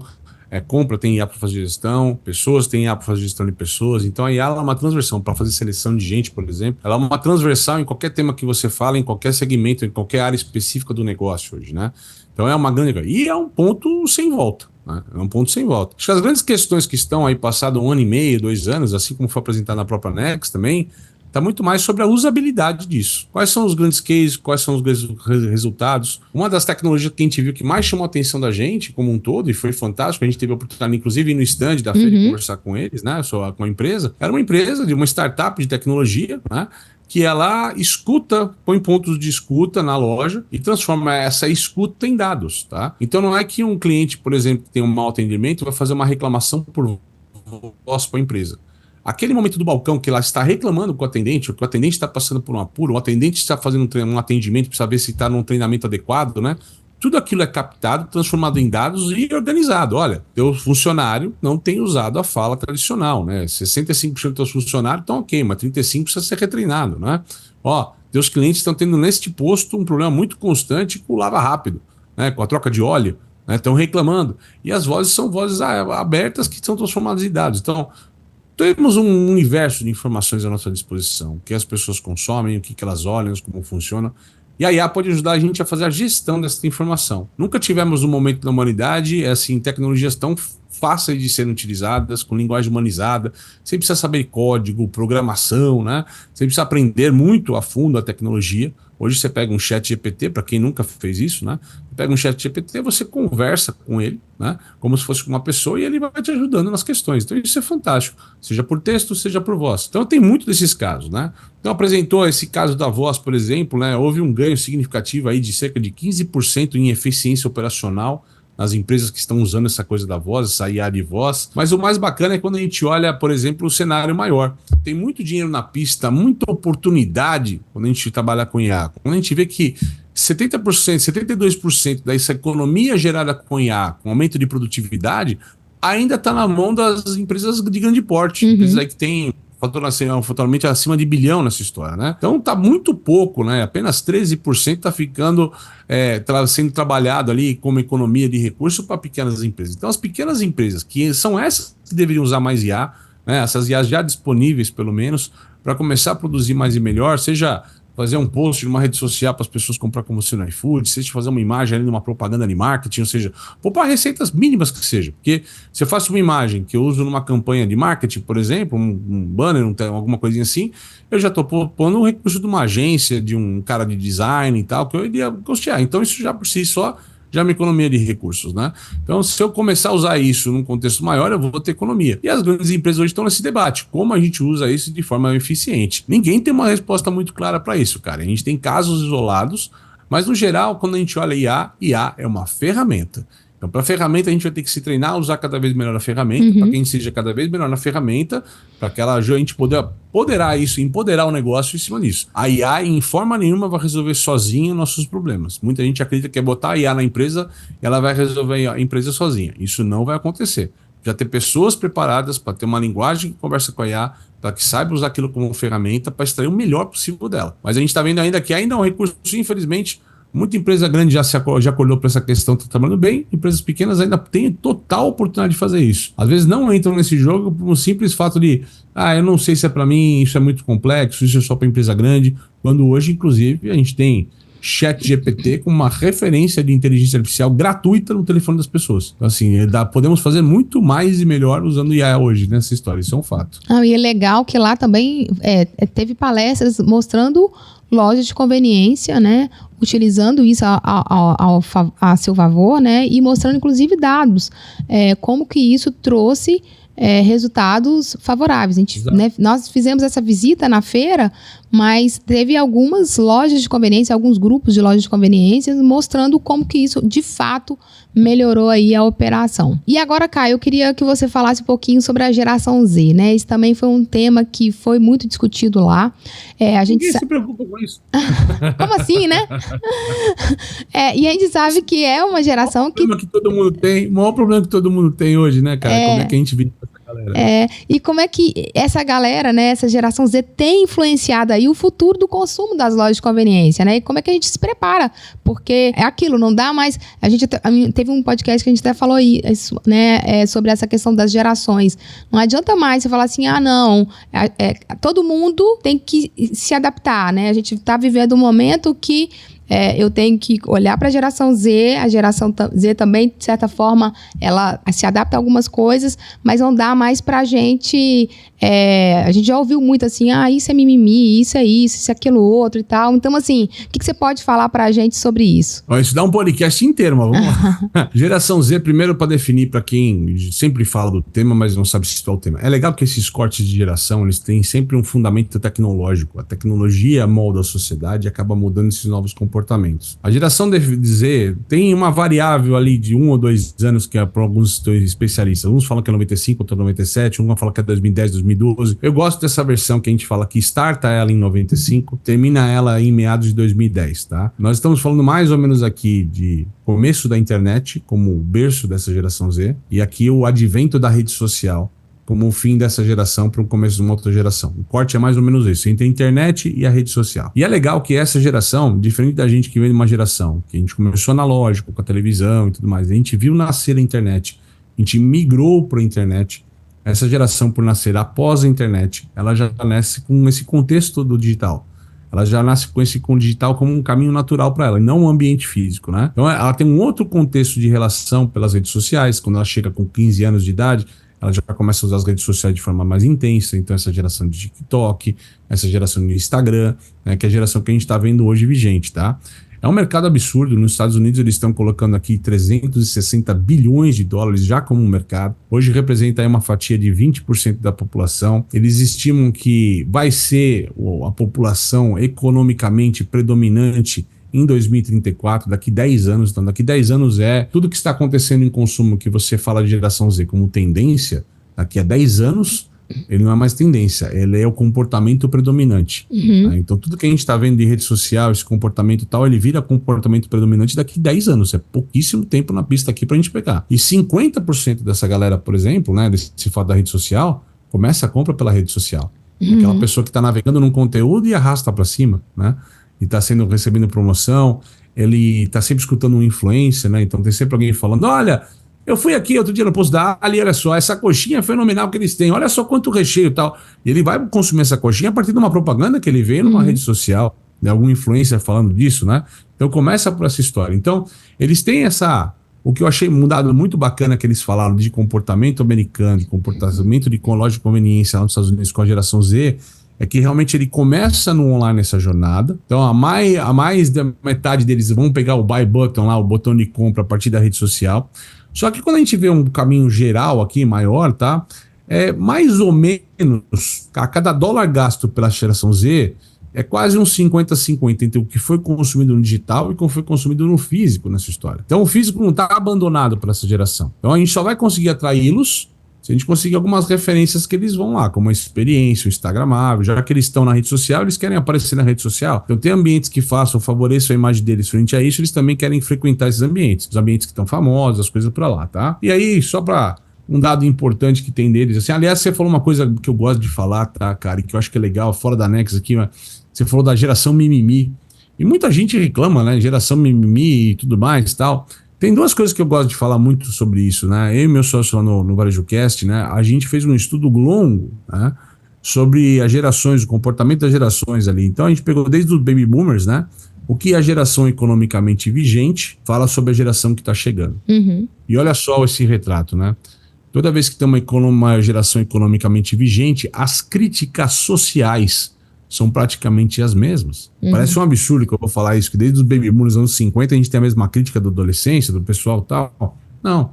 compra tem IA para fazer gestão, pessoas tem IA para fazer gestão de pessoas, então a IA ela é uma transversal para fazer seleção de gente, por exemplo, ela é uma transversal em qualquer tema que você fala, em qualquer segmento, em qualquer área específica do negócio hoje, né? Então é uma grande... E é um ponto sem volta, né? É um ponto sem volta. Acho que as grandes questões que estão aí passado 1 ano e meio, 2 anos, assim como foi apresentado na própria Next também, está muito mais sobre a usabilidade disso. Quais são os grandes cases, quais são os grandes resultados. Uma das tecnologias que a gente viu que mais chamou a atenção da gente, como um todo, e foi fantástico, a gente teve a oportunidade, inclusive, ir no stand da feira de conversar com eles, né, com a empresa. Era uma empresa de uma startup de tecnologia, né, que ela escuta, põe pontos de escuta na loja e transforma essa escuta em dados, tá? Então não é que um cliente, por exemplo, que tem um mau atendimento, vai fazer uma reclamação por voz para a empresa. Aquele momento do balcão que ela está reclamando com o atendente, ou que o atendente está passando por um apuro, o atendente está fazendo um atendimento para saber se está num treinamento adequado, né? Tudo aquilo é captado, transformado em dados e organizado. Olha, teu funcionário não tem usado a fala tradicional, né? 65% dos teus funcionários estão ok, mas 35% precisa ser retreinado, né? Ó, teus clientes estão tendo neste posto um problema muito constante com o lava rápido, né? Com a troca de óleo, né? Estão reclamando. E as vozes são vozes abertas que são transformadas em dados. Então, temos um universo de informações à nossa disposição, o que as pessoas consomem, o que elas olham, como funciona. E a IA pode ajudar a gente a fazer a gestão dessa informação. Nunca tivemos um momento na humanidade, assim, tecnologias tão fáceis de serem utilizadas, com linguagem humanizada. Você precisa saber código, programação, né? Você precisa aprender muito a fundo a tecnologia, Hoje você pega um chat GPT, para quem nunca fez isso, né? Pega um chat GPT, você conversa com ele, né? Como se fosse com uma pessoa e ele vai te ajudando nas questões. Então isso é fantástico, seja por texto, seja por voz. Então tem muito desses casos, né? Então apresentou esse caso da voz, por exemplo, né? Houve um ganho significativo aí de cerca de 15% em eficiência operacional nas empresas que estão usando essa coisa da voz, essa IA de voz. Mas o mais bacana é quando a gente olha, por exemplo, o cenário maior. Tem muito dinheiro na pista, muita oportunidade quando a gente trabalha com IA. Quando a gente vê que 70%, 72% dessa economia gerada com IA, com aumento de produtividade, ainda está na mão das empresas de grande porte. Empresas aí que têm faturamento acima de bilhão nessa história, né? Então tá muito pouco, né? Apenas 13% está ficando sendo trabalhado ali como economia de recurso para pequenas empresas. Então as pequenas empresas, que são essas que deveriam usar mais IA, né? Essas IAs já disponíveis pelo menos, para começar a produzir mais e melhor, seja fazer um post numa rede social para as pessoas comprar como você no iFood, seja fazer uma imagem ali numa propaganda de marketing, ou seja, poupar receitas mínimas que seja. Porque se eu faço uma imagem que eu uso numa campanha de marketing, por exemplo, um banner, alguma coisinha assim, eu já estou pondo o recurso de uma agência, de um cara de design e tal, que eu iria custear. Então isso já por si só já é uma economia de recursos, né? Então, se eu começar a usar isso num contexto maior, eu vou ter economia. E as grandes empresas hoje estão nesse debate. Como a gente usa isso de forma eficiente? Ninguém tem uma resposta muito clara para isso, cara. A gente tem casos isolados, mas no geral, quando a gente olha IA é uma ferramenta. Então, para a ferramenta, a gente vai ter que se treinar a usar cada vez melhor a ferramenta, para que a gente seja cada vez melhor na ferramenta, para que a gente poder apoderar isso, empoderar o negócio em cima disso. A IA, em forma nenhuma, vai resolver sozinha nossos problemas. Muita gente acredita que é botar a IA na empresa e ela vai resolver a empresa sozinha. Isso não vai acontecer. Já ter pessoas preparadas para ter uma linguagem que conversa com a IA, para que saiba usar aquilo como ferramenta, para extrair o melhor possível dela. Mas a gente está vendo ainda que ainda é um recurso, infelizmente. Muita empresa grande já acordou para essa questão, está trabalhando bem. Empresas pequenas ainda têm total oportunidade de fazer isso. Às vezes não entram nesse jogo por um simples fato de eu não sei se é para mim, isso é muito complexo, isso é só para empresa grande. Quando hoje, inclusive, a gente tem Chat GPT com uma referência de inteligência artificial gratuita no telefone das pessoas. Então, assim, podemos fazer muito mais e melhor usando IA hoje nessa história. Isso é um fato. E é legal que lá também teve palestras mostrando lojas de conveniência, né? Utilizando isso a seu favor, né? E mostrando, inclusive, dados. Como que isso trouxe resultados favoráveis. Nós fizemos essa visita na feira, mas teve algumas lojas de conveniência, alguns grupos de lojas de conveniência mostrando como que isso, de fato, melhorou aí a operação. E agora, Caio, eu queria que você falasse um pouquinho sobre a geração Z, né? Esse também foi um tema que foi muito discutido lá. Ninguém se preocupa com isso. Como assim, né? E a gente sabe que é uma geração que... O maior problema que todo mundo tem hoje, né, cara? Como é que a gente vive com essa galera? E como é que essa galera, né, essa geração Z tem influenciado aí o futuro do consumo das lojas de conveniência, né? E como é que a gente se prepara? Porque é aquilo, não dá mais... A gente teve um podcast que a gente até falou isso, né, sobre essa questão das gerações. Não adianta mais você falar assim, não, todo mundo tem que se adaptar, né? A gente está vivendo um momento que eu tenho que olhar para a geração Z, a geração Z também, de certa forma, ela se adapta a algumas coisas, mas não dá mais para a gente já ouviu muito assim, isso é mimimi, isso é aquilo outro e tal. Então, assim, o que você pode falar para a gente sobre isso? Isso dá um podcast inteiro, mas vamos lá. Geração Z, primeiro para definir, para quem sempre fala do tema, mas não sabe se é o tema. É legal que esses cortes de geração, eles têm sempre um fundamento tecnológico. A tecnologia molda a sociedade e acaba mudando esses novos comportamentos. A geração Z tem uma variável ali de 1 ou 2 anos, que é para alguns especialistas. Uns falam que é 95, outros 97, um fala que é 2010, 2012. Eu gosto dessa versão que a gente fala que starta ela em 95, termina ela em meados de 2010, tá? Nós estamos falando mais ou menos aqui de começo da internet, como o berço dessa geração Z, e aqui o advento da rede social, como o fim dessa geração para o começo de uma outra geração. O corte é mais ou menos isso, entre a internet e a rede social. E é legal que essa geração, diferente da gente que vem de uma geração, que a gente começou analógico, com a televisão e tudo mais, a gente viu nascer a internet, a gente migrou para a internet. Essa geração, por nascer após a internet, ela já nasce com esse contexto do digital. Ela já nasce com esse digital como um caminho natural para ela, e não um ambiente físico, né? Então ela tem um outro contexto de relação pelas redes sociais. Quando ela chega com 15 anos de idade, ela já começa a usar as redes sociais de forma mais intensa. Então, essa geração de TikTok, essa geração de Instagram, né, que é a geração que a gente está vendo hoje vigente, tá? É um mercado absurdo. Nos Estados Unidos, eles estão colocando aqui 360 bilhões de dólares já como um mercado. Hoje representa aí uma fatia de 20% da população. Eles estimam que vai ser a população economicamente predominante em 2034, daqui 10 anos. Então, daqui 10 anos tudo que está acontecendo em consumo que você fala de geração Z como tendência, daqui a 10 anos, ele não é mais tendência, ele é o comportamento predominante. Tá? Então, tudo que a gente está vendo de rede social, esse comportamento e tal, ele vira comportamento predominante daqui a 10 anos. É pouquíssimo tempo na pista aqui para a gente pegar. E 50% dessa galera, por exemplo, né, desse fato da rede social, começa a compra pela rede social. Aquela pessoa que está navegando num conteúdo e arrasta para cima, né? E está recebendo promoção, ele está sempre escutando um influencer, né? Então tem sempre alguém falando, olha, eu fui aqui outro dia no posto da Ali, olha só, essa coxinha fenomenal que eles têm, olha só quanto recheio e tal. E ele vai consumir essa coxinha a partir de uma propaganda que ele vê numa rede social, né? Algum influencer falando disso, né? Então começa por essa história. Então eles têm o que eu achei mudado muito bacana que eles falaram de comportamento americano, de comportamento de lógica de conveniência lá nos Estados Unidos com a geração Z, é que realmente ele começa no online essa jornada. Então, a mais da metade deles vão pegar o buy button lá, o botão de compra a partir da rede social. Só que quando a gente vê um caminho geral aqui, maior, tá? Mais ou menos, a cada dólar gasto pela geração Z, é quase uns 50-50 entre o que foi consumido no digital e o que foi consumido no físico nessa história. Então, o físico não está abandonado para essa geração. Então, a gente só vai conseguir atraí-los se a gente conseguir algumas referências que eles vão lá, como a experiência, o Instagramável, já que eles estão na rede social, eles querem aparecer na rede social. Então tem ambientes que favoreçam a imagem deles frente a isso, eles também querem frequentar esses ambientes, os ambientes que estão famosos, as coisas pra lá, tá? E aí, só pra um dado importante que tem deles, assim, aliás, você falou uma coisa que eu gosto de falar, tá, cara, e que eu acho que é legal, fora da Nex aqui, mas você falou da geração mimimi, e muita gente reclama, né, geração mimimi e tudo mais e tal. Tem duas coisas que eu gosto de falar muito sobre isso, né? Eu e meu sócio lá no VarejoCast, né? A gente fez um estudo longo, né? Sobre as gerações, o comportamento das gerações ali. Então a gente pegou desde os baby boomers, né? O que a geração economicamente vigente fala sobre a geração que está chegando. E olha só esse retrato, né? Toda vez que tem uma geração economicamente vigente, as críticas sociais são praticamente as mesmas. Parece um absurdo que eu vou falar isso, que desde os baby boomers, nos anos 50, a gente tem a mesma crítica da adolescência, do pessoal e tal. Não.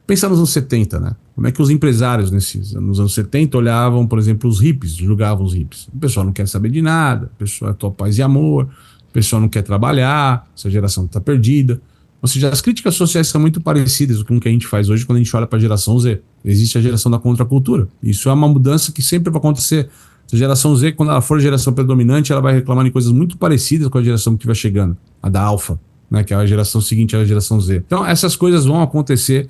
Pensa nos anos 70, né? Como é que os empresários nos anos 70 olhavam, por exemplo, os hippies, julgavam os hippies. O pessoal não quer saber de nada, o pessoal é tua paz e amor, o pessoal não quer trabalhar, essa geração está perdida. Ou seja, as críticas sociais são muito parecidas com o que a gente faz hoje quando a gente olha para a geração Z. Existe a geração da contracultura. Isso é uma mudança que sempre vai acontecer. A geração Z, quando ela for a geração predominante, ela vai reclamar de coisas muito parecidas com a geração que estiver chegando, a da Alpha, né, que é a geração seguinte à geração Z. Então, essas coisas vão acontecer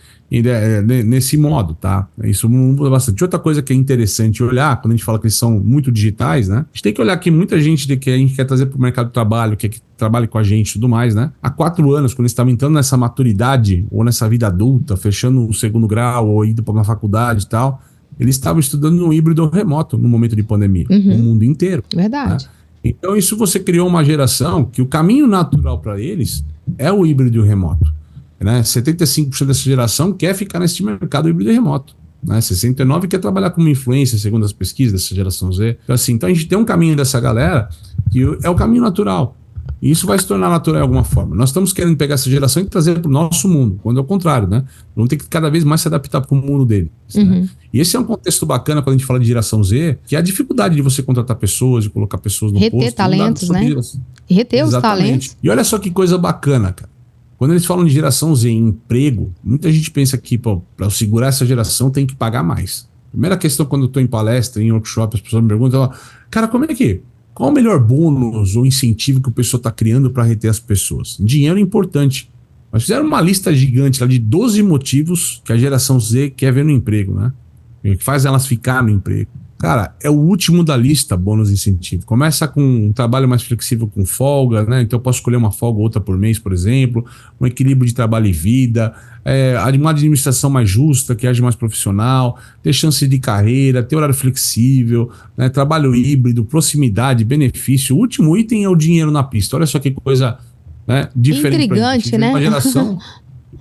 nesse modo, tá? Isso muda bastante. Outra coisa que é interessante olhar, quando a gente fala que eles são muito digitais, né? A gente tem que olhar que muita gente que a gente quer trazer para o mercado de trabalho, que trabalhe com a gente e tudo mais, né? Há 4 anos, quando eles estavam entrando nessa maturidade, ou nessa vida adulta, fechando o 2º grau, ou indo para uma faculdade e tal, eles estavam estudando no híbrido remoto no momento de pandemia, no mundo inteiro. Verdade. Né? Então, isso você criou uma geração que o caminho natural para eles é o híbrido remoto. Né? 75% dessa geração quer ficar nesse mercado híbrido remoto. Né? 69% quer trabalhar como influencer, segundo as pesquisas dessa geração Z. Então, assim, então a gente tem um caminho dessa galera que é o caminho natural. E isso vai se tornar natural de alguma forma. Nós estamos querendo pegar essa geração e trazer para o nosso mundo, quando é o contrário, né? Vamos ter que cada vez mais se adaptar para o mundo dele. Né? E esse é um contexto bacana quando a gente fala de geração Z, que é a dificuldade de você contratar pessoas, de colocar pessoas no posto. Reter talentos, né? E reter os talentos. E olha só que coisa bacana, cara. Quando eles falam de geração Z em emprego, muita gente pensa que para eu segurar essa geração tem que pagar mais. Primeira questão, quando eu estou em palestra, em workshop, as pessoas me perguntam, cara, como é que... Qual o melhor bônus ou incentivo que o pessoal está criando para reter as pessoas? Dinheiro é importante. Mas fizeram uma lista gigante lá de 12 motivos que a geração Z quer ver no emprego, né? Que faz elas ficar no emprego. Cara, é o último da lista, bônus e incentivo. Começa com um trabalho mais flexível com folga, né? Então eu posso escolher uma folga ou outra por mês, por exemplo. Um equilíbrio de trabalho e vida. Uma administração mais justa, que haja mais profissional. Ter chance de carreira, ter horário flexível, né? Trabalho híbrido, proximidade, benefício. O último item é o dinheiro na pista. Olha só que coisa, né, diferente. Intrigante, né? Uma geração...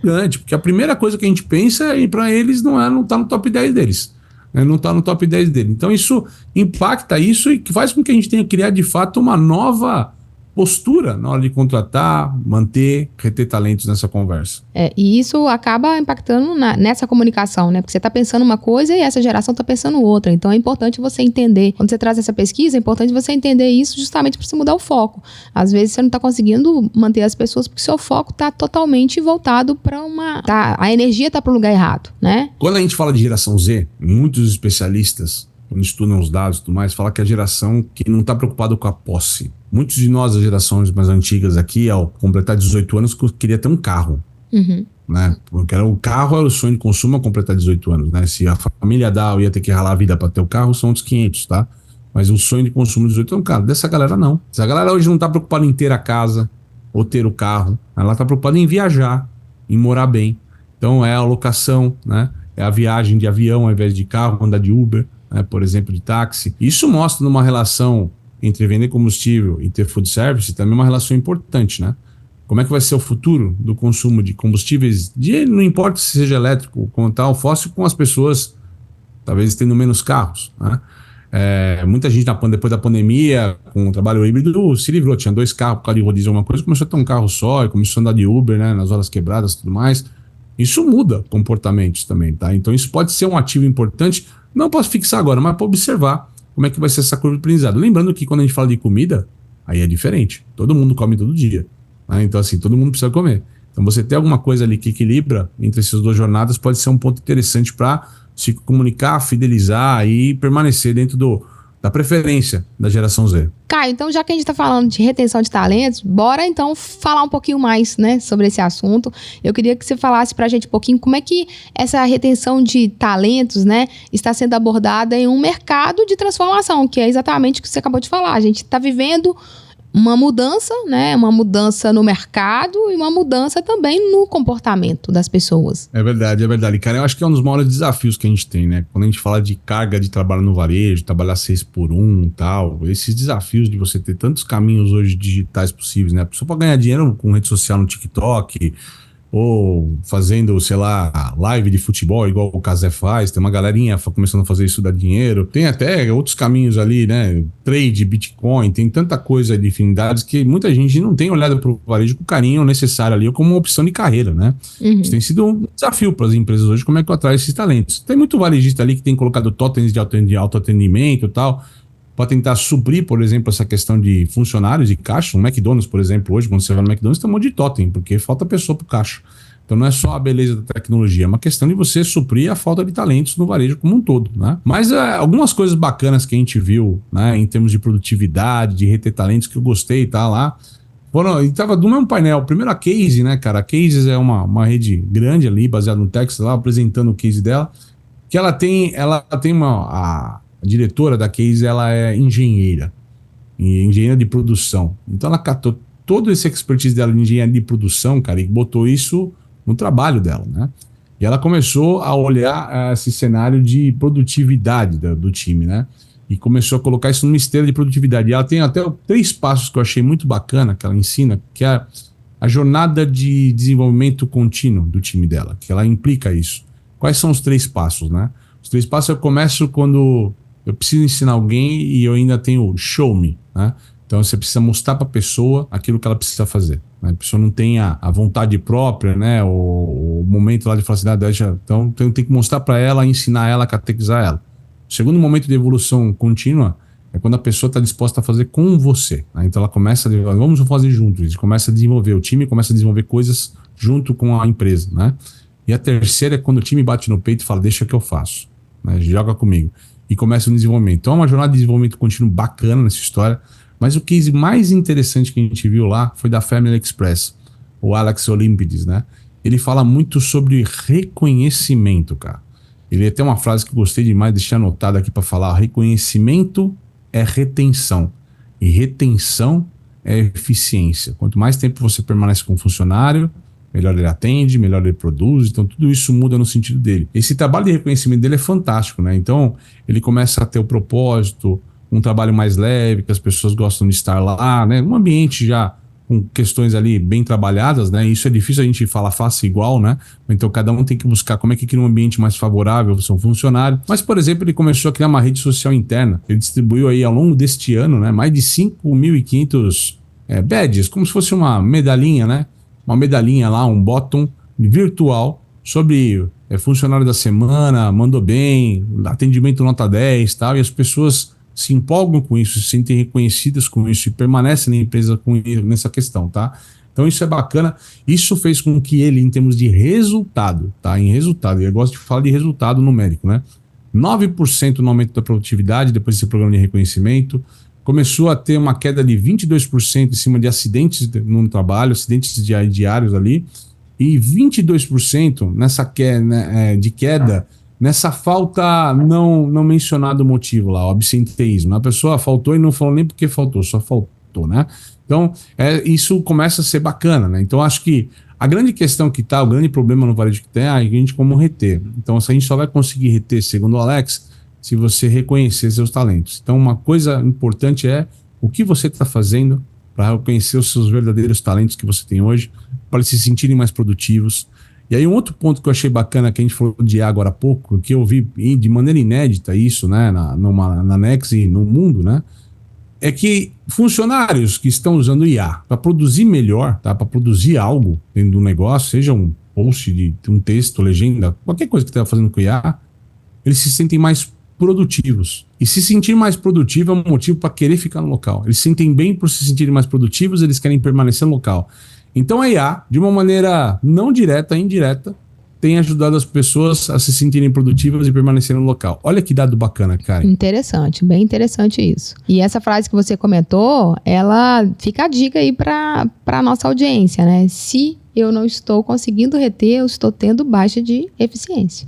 gigante, porque a primeira coisa que a gente pensa é para eles não tá no top 10 deles. Né? Não tá no top 10 dele. Então isso impacta isso e faz com que a gente tenha que criar de fato uma nova postura na hora de contratar, manter, reter talentos nessa conversa. E isso acaba impactando nessa comunicação, né? Porque você está pensando uma coisa e essa geração está pensando outra. Então é importante você entender. Quando você traz essa pesquisa, é importante você entender isso justamente para você mudar o foco. Às vezes você não está conseguindo manter as pessoas porque seu foco está totalmente voltado para a energia está para o lugar errado, né? Quando a gente fala de geração Z, muitos especialistas, quando estudam os dados e tudo mais, falam que é a geração que não está preocupada com a posse. Muitos de nós, as gerações mais antigas aqui, ao completar 18 anos, queria ter um carro. Uhum. Né? Porque o carro era o sonho de consumo ao completar 18 anos. Né? Se a família ia ter que ralar a vida para ter o carro, são outros 500, tá? Mas o sonho de consumo de 18 anos, cara, dessa galera não. Essa galera hoje não está preocupada em ter a casa ou ter o carro. Ela está preocupada em viajar, em morar bem. Então é a locação, né? É a viagem de avião ao invés de carro, andar de Uber, né? Por exemplo, de táxi. Isso mostra numa relação entre vender combustível e ter food service também uma relação importante, né? Como é que vai ser o futuro do consumo de combustíveis, não importa se seja elétrico ou tal, fóssil, com as pessoas talvez tendo menos carros, né? Muita gente depois da pandemia, com o trabalho híbrido, se livrou, tinha 2 carros por causa de rodízio, alguma coisa, começou a ter um carro só, e começou a andar de Uber, né, nas horas quebradas e tudo mais. Isso muda comportamentos também, tá? Então isso pode ser um ativo importante, não posso fixar agora, mas para observar como é que vai ser essa curva de aprendizado. Lembrando que quando a gente fala de comida, aí é diferente. Todo mundo come todo dia. Né? Então, assim, todo mundo precisa comer. Então, você ter alguma coisa ali que equilibra entre essas duas jornadas pode ser um ponto interessante para se comunicar, fidelizar e permanecer dentro da preferência da geração Z. Caio, então já que a gente está falando de retenção de talentos, bora então falar um pouquinho mais, né, sobre esse assunto. Eu queria que você falasse para a gente um pouquinho como é que essa retenção de talentos, né, está sendo abordada em um mercado de transformação, que é exatamente o que você acabou de falar. A gente está vivendo uma mudança, né? Uma mudança no mercado e uma mudança também no comportamento das pessoas. É verdade, é verdade. Cara, eu acho que é um dos maiores desafios que a gente tem, né? Quando a gente fala de carga de trabalho no varejo, trabalhar 6x1 e tal, esses desafios de você ter tantos caminhos hoje digitais possíveis, né? A pessoa pode ganhar dinheiro com rede social no TikTok, ou fazendo, sei lá, live de futebol, igual o Casé faz, tem uma galerinha começando a fazer isso, dar dinheiro. Tem até outros caminhos ali, né? Trade, Bitcoin, tem tanta coisa de afinidades que muita gente não tem olhado para o varejo com o carinho necessário ali, ou como uma opção de carreira, né? Uhum. Isso tem sido um desafio para as empresas hoje, como é que eu atraio esses talentos. Tem muito varejista ali que tem colocado totens de autoatendimento e tal, para tentar suprir, por exemplo, essa questão de funcionários e caixa. No McDonald's, por exemplo, hoje, quando você vai no McDonald's, tem um monte de totem, porque falta pessoa para o caixa. Então não é só a beleza da tecnologia, é uma questão de você suprir a falta de talentos no varejo como um todo, né? Mas algumas coisas bacanas que a gente viu, né, em termos de produtividade, de reter talentos, que eu gostei, tá lá. E tava do mesmo painel. Primeiro a Case, né, cara? A Case é uma rede grande ali, baseada no Texas, lá apresentando o case dela, que ela tem a diretora da Case, ela é engenheira de produção. Então ela catou todo esse expertise dela de engenharia de produção, cara, e botou isso no trabalho dela, né? E ela começou a olhar esse cenário de produtividade do time, né? E começou a colocar isso numa esteira de produtividade. E ela tem até 3 passos que eu achei muito bacana, que ela ensina, que é a jornada de desenvolvimento contínuo do time dela, que ela implica isso. Quais são os 3 passos, né? Os 3 passos eu começo quando eu preciso ensinar alguém e eu ainda tenho show me, né? Então você precisa mostrar para a pessoa aquilo que ela precisa fazer, né? A pessoa não tem a vontade própria, né? O momento lá de felicidade, então tem que mostrar para ela, ensinar ela, catequizar ela. O segundo momento de evolução contínua é quando a pessoa está disposta a fazer com você, né? Então ela começa a vamos fazer juntos, a gente começa a desenvolver, o time começa a desenvolver coisas junto com a empresa, né? E a terceira é quando o time bate no peito e fala, deixa que eu faço, né? Joga comigo. E começa o desenvolvimento. Então é uma jornada de desenvolvimento contínuo bacana nessa história, mas o case mais interessante que a gente viu lá foi da Family Express, o Alex Olympides, né? Ele fala muito sobre reconhecimento, cara. Ele tem uma frase que eu gostei demais, deixei anotada aqui para falar: reconhecimento é retenção e retenção é eficiência. Quanto mais tempo você permanece com o funcionário, melhor ele atende, melhor ele produz, então tudo isso muda no sentido dele. Esse trabalho de reconhecimento dele é fantástico, né? Então ele começa a ter o propósito, um trabalho mais leve, que as pessoas gostam de estar lá, né? Um ambiente já com questões ali bem trabalhadas, né? Isso é difícil a gente falar faça igual, né? Então cada um tem que buscar como é que cria um ambiente mais favorável ao seu funcionário. Mas, por exemplo, ele começou a criar uma rede social interna. Ele distribuiu aí ao longo deste ano, né? Mais de 5.500 badges, como se fosse uma medalhinha, né? Uma medalhinha lá, um bottom virtual sobre funcionário da semana, mandou bem, atendimento nota 10 e tal, e as pessoas se empolgam com isso, se sentem reconhecidas com isso e permanecem na empresa nessa questão, tá? Então isso é bacana. Isso fez com que ele, em termos de resultado, tá? Em resultado, e eu gosto de falar de resultado numérico, né? 9% no aumento da produtividade depois desse programa de reconhecimento. Começou a ter uma queda de 22% em cima de acidentes no trabalho, acidentes diários ali, e 22% nessa de queda, nessa falta não mencionado motivo lá, o absenteísmo. A pessoa faltou e não falou nem porque faltou, só faltou, né? Então, isso começa a ser bacana, né? Então, acho que a grande questão que tá, o grande problema no varejo que tem é a gente como reter. Então, a gente só vai conseguir reter, segundo o Alex, se você reconhecer seus talentos. Então, uma coisa importante é o que você está fazendo para reconhecer os seus verdadeiros talentos que você tem hoje, para eles se sentirem mais produtivos. E aí um outro ponto que eu achei bacana, que a gente falou de IA agora há pouco, que eu vi de maneira inédita isso, né, na Nex e no mundo, né, é que funcionários que estão usando IA para produzir melhor, tá, para produzir algo dentro do negócio, seja um post de um texto, legenda, qualquer coisa que esteja fazendo com IA, eles se sentem mais produtivos. E se sentir mais produtivo é um motivo para querer ficar no local. Eles se sentem bem por se sentirem mais produtivos, eles querem permanecer no local. Então a IA, de uma maneira não direta, indireta, tem ajudado as pessoas a se sentirem produtivas e permanecerem no local. Olha que dado bacana, Karen. Interessante, bem interessante isso. E essa frase que você comentou, ela fica a dica aí para a nossa audiência, né? Se eu não estou conseguindo reter, eu estou tendo baixa de eficiência.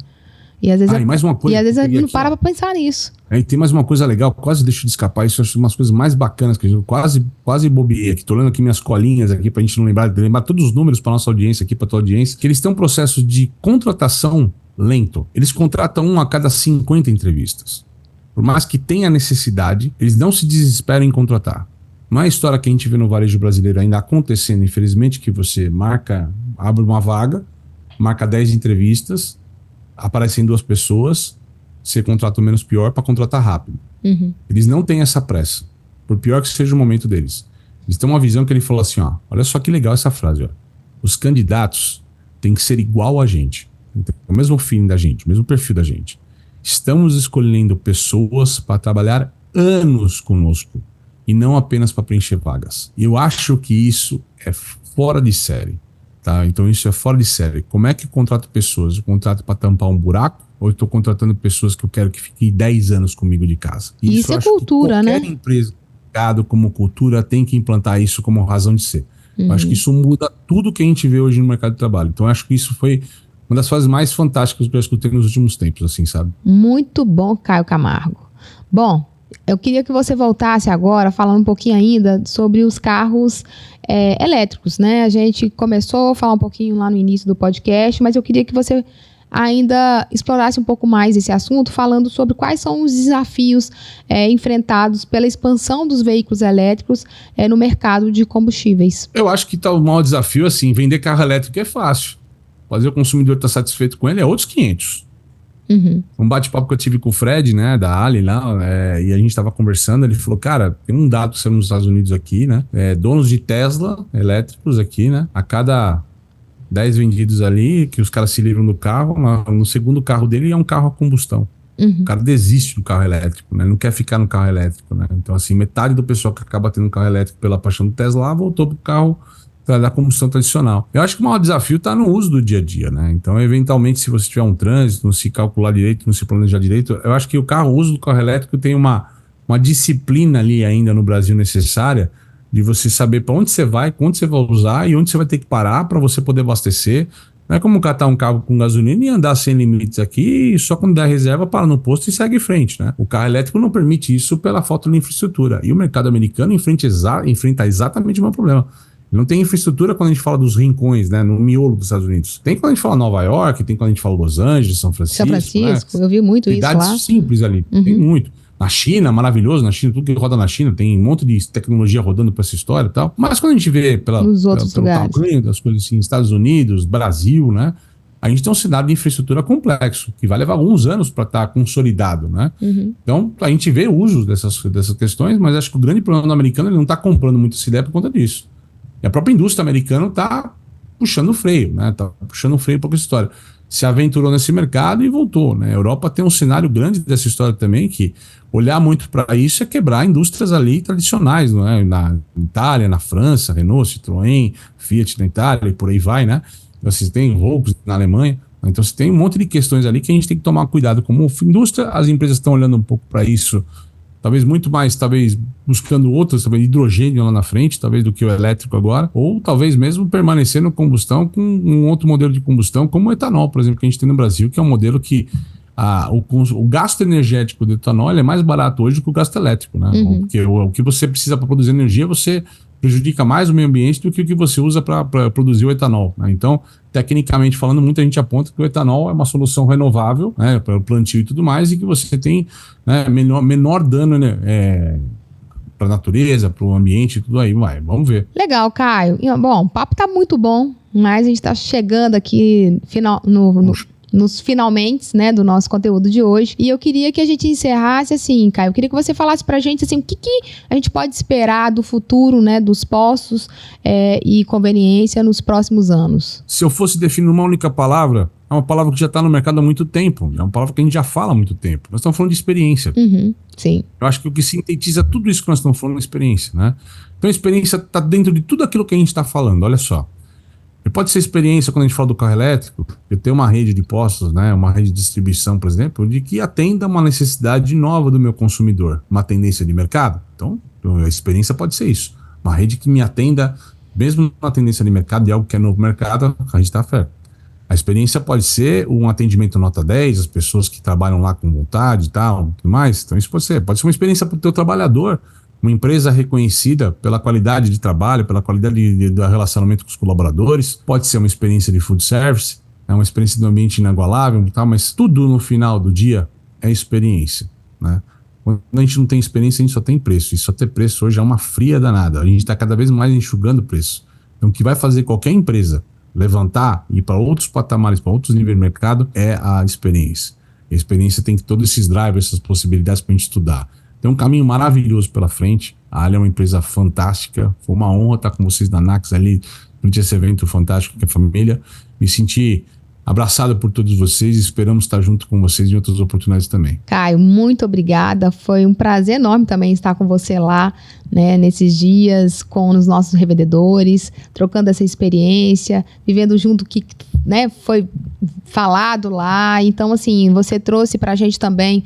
E às vezes, mais uma coisa a gente não aqui, para pensar nisso. E tem mais uma coisa legal, quase deixo de escapar, isso acho umas coisas mais bacanas que eu quase bobeei aqui. Tô olhando aqui minhas colinhas aqui pra gente não lembrar todos os números pra nossa audiência aqui, pra tua audiência, que eles têm um processo de contratação lento. Eles contratam 1 a cada 50 entrevistas. Por mais que tenha necessidade, eles não se desesperam em contratar. Não é a história que a gente vê no varejo brasileiro ainda acontecendo, infelizmente, que você abre uma vaga, marca 10 entrevistas, aparecem 2 pessoas, você contrata o menos pior para contratar rápido. Uhum. Eles não têm essa pressa, por pior que seja o momento deles. Eles têm uma visão que ele falou assim, ó, olha só que legal essa frase, ó. Os candidatos têm que ser igual a gente, o mesmo feeling da gente, o mesmo perfil da gente. Estamos escolhendo pessoas para trabalhar anos conosco e não apenas para preencher vagas. E eu acho que isso é fora de série. Tá? Então isso é fora de série. Como é que eu contrato pessoas? Eu contrato para tampar um buraco? Ou eu estou contratando pessoas que eu quero que fiquem 10 anos comigo de casa? Isso é cultura, né? Qualquer empresa como cultura tem que implantar isso como razão de ser. Eu acho que isso muda tudo que a gente vê hoje no mercado de trabalho. Então eu acho que isso foi uma das fases mais fantásticas que eu escutei nos últimos tempos, assim, sabe? Muito bom, Caio Camargo. Bom, eu queria que você voltasse agora falando um pouquinho ainda sobre os carros elétricos, né? A gente começou a falar um pouquinho lá no início do podcast, mas eu queria que você ainda explorasse um pouco mais esse assunto, falando sobre quais são os desafios enfrentados pela expansão dos veículos elétricos no mercado de combustíveis. Eu acho que tá o maior desafio, assim, vender carro elétrico é fácil. Fazer o consumidor estar satisfeito com ele é outros 500. Uhum. Um bate-papo que eu tive com o Fred, né, da Ali lá, e a gente tava conversando, ele falou, cara, tem um dado que saiu nos Estados Unidos aqui, né, donos de Tesla elétricos aqui, né, a cada 10 vendidos ali, que os caras se livram do carro, no segundo carro dele é um carro a combustão. Uhum. O cara desiste do carro elétrico, né, não quer ficar no carro elétrico, né, então assim, metade do pessoal que acaba tendo um carro elétrico pela paixão do Tesla voltou pro carro da combustão tradicional. Eu acho que o maior desafio está no uso do dia a dia, né? Então, eventualmente, se você tiver um trânsito, não se calcular direito, não se planejar direito, eu acho que o uso do carro elétrico tem uma disciplina ali ainda no Brasil necessária de você saber para onde você vai, quando você vai usar e onde você vai ter que parar para você poder abastecer. Não é como catar um carro com gasolina e andar sem limites aqui e só quando der reserva para no posto e segue em frente, né? O carro elétrico não permite isso pela falta de infraestrutura. E o mercado americano enfrenta exatamente o mesmo problema. Não tem infraestrutura quando a gente fala dos rincões, né? No miolo dos Estados Unidos. Tem quando a gente fala Nova York, tem quando a gente fala Los Angeles, São Francisco. São Francisco, né? Eu vi muito Cidades isso lá. Simples ali, tem muito. Na China, maravilhoso, na China, tudo que roda na China, tem um monte de tecnologia rodando para essa história e tal. Mas quando a gente vê nos outros pelo lugares, tamanho das coisas assim, Estados Unidos, Brasil, né? A gente tem um cenário de infraestrutura complexo, que vai levar alguns anos para estar consolidado, né? Então, a gente vê usos dessas questões, mas acho que o grande problema do americano, ele não está comprando muito essa ideia por conta disso. E a própria indústria americana está puxando o freio, né? Está puxando o freio para essa história. Se aventurou nesse mercado e voltou, né? A Europa tem um cenário grande dessa história também, que olhar muito para isso é quebrar indústrias ali tradicionais, não é? Na Itália, na França, Renault, Citroën, Fiat na Itália e por aí vai, né? Você tem Volkswagen na Alemanha, então você tem um monte de questões ali que a gente tem que tomar cuidado. Como indústria, as empresas estão olhando um pouco para isso, talvez muito mais, talvez buscando outras, talvez hidrogênio lá na frente, talvez do que o elétrico agora, ou talvez mesmo permanecendo combustão com um outro modelo de combustão, como o etanol, por exemplo, que a gente tem no Brasil, que é um modelo que o gasto energético do etanol é mais barato hoje do que o gasto elétrico, né? Porque o que você precisa para produzir energia, você prejudica mais o meio ambiente do que o que você usa para produzir o etanol, né? Então, tecnicamente falando, muita gente aponta que o etanol é uma solução renovável, né, para o plantio e tudo mais, e que você tem, né, menor dano, né, para a natureza, para o ambiente e tudo aí. Vamos ver. Legal, Caio. Bom, o papo tá muito bom, mas a gente está chegando aqui nos finalmente, né, do nosso conteúdo de hoje. E eu queria que a gente encerrasse assim, Caio. Eu queria que você falasse pra gente assim, o que a gente pode esperar do futuro, né, dos postos e conveniência nos próximos anos. Se eu fosse definir uma única palavra, é uma palavra que já está no mercado há muito tempo. É uma palavra que a gente já fala há muito tempo. Nós estamos falando de experiência. Sim. Eu acho que o que sintetiza tudo isso que nós estamos falando é experiência, né? Então a experiência está dentro de tudo aquilo que a gente está falando. Olha só. Pode ser experiência quando a gente fala do carro elétrico, eu tenho uma rede de postos, né, uma rede de distribuição, por exemplo, de que atenda uma necessidade nova do meu consumidor, uma tendência de mercado. Então, a experiência pode ser isso. Uma rede que me atenda, mesmo na tendência de mercado, de algo que é novo mercado, a gente está certo. A experiência pode ser um atendimento nota 10, as pessoas que trabalham lá com vontade e tal, tudo mais. Então, isso pode ser uma experiência para o teu trabalhador. Uma empresa reconhecida pela qualidade de trabalho, pela qualidade do relacionamento com os colaboradores. Pode ser uma experiência de food service, uma experiência de um ambiente inagualável e tal, mas tudo no final do dia é experiência, né? Quando a gente não tem experiência, a gente só tem preço. E só ter preço hoje é uma fria danada. A gente está cada vez mais enxugando o preço. Então, o que vai fazer qualquer empresa levantar e ir para outros patamares, para outros níveis de mercado, é a experiência. A experiência tem todos esses drivers, essas possibilidades para a gente estudar. Tem um caminho maravilhoso pela frente. A Ali é uma empresa fantástica. Foi uma honra estar com vocês na Nax ali, durante esse evento fantástico que é a família. Me senti abraçado por todos vocês e esperamos estar junto com vocês em outras oportunidades também. Caio, muito obrigada. Foi um prazer enorme também estar com você lá, né, nesses dias com os nossos revendedores, trocando essa experiência, vivendo junto o que, né, foi falado lá. Então, assim, você trouxe pra gente também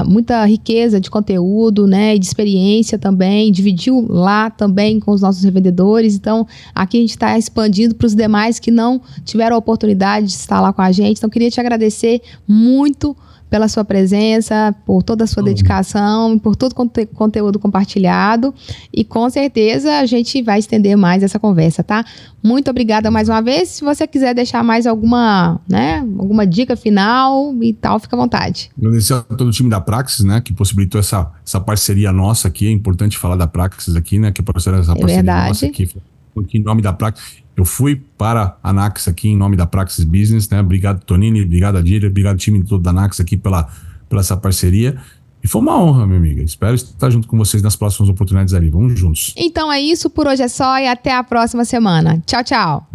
muita riqueza de conteúdo, né, e de experiência também, dividiu lá também com os nossos revendedores. Então, aqui a gente está expandindo para os demais que não tiveram a oportunidade de estar lá com a gente. Então, queria te agradecer muito pela sua presença, por toda a sua dedicação, por todo o conteúdo compartilhado. E com certeza a gente vai estender mais essa conversa, tá? Muito obrigada mais uma vez. Se você quiser deixar mais alguma dica final e tal, fica à vontade. Agradecer a todo o time da Praxis, né, que possibilitou essa parceria nossa aqui. É importante falar da Praxis aqui, né, que é essa parceria nossa aqui em nome da Praxis. Eu fui para a Nax aqui em nome da Praxis Business, né? Obrigado, Tonini, obrigado, Adília, obrigado, time todo da Nax aqui pela essa parceria. E foi uma honra, minha amiga. Espero estar junto com vocês nas próximas oportunidades ali. Vamos juntos. Então é isso, por hoje é só e até a próxima semana. Tchau, tchau.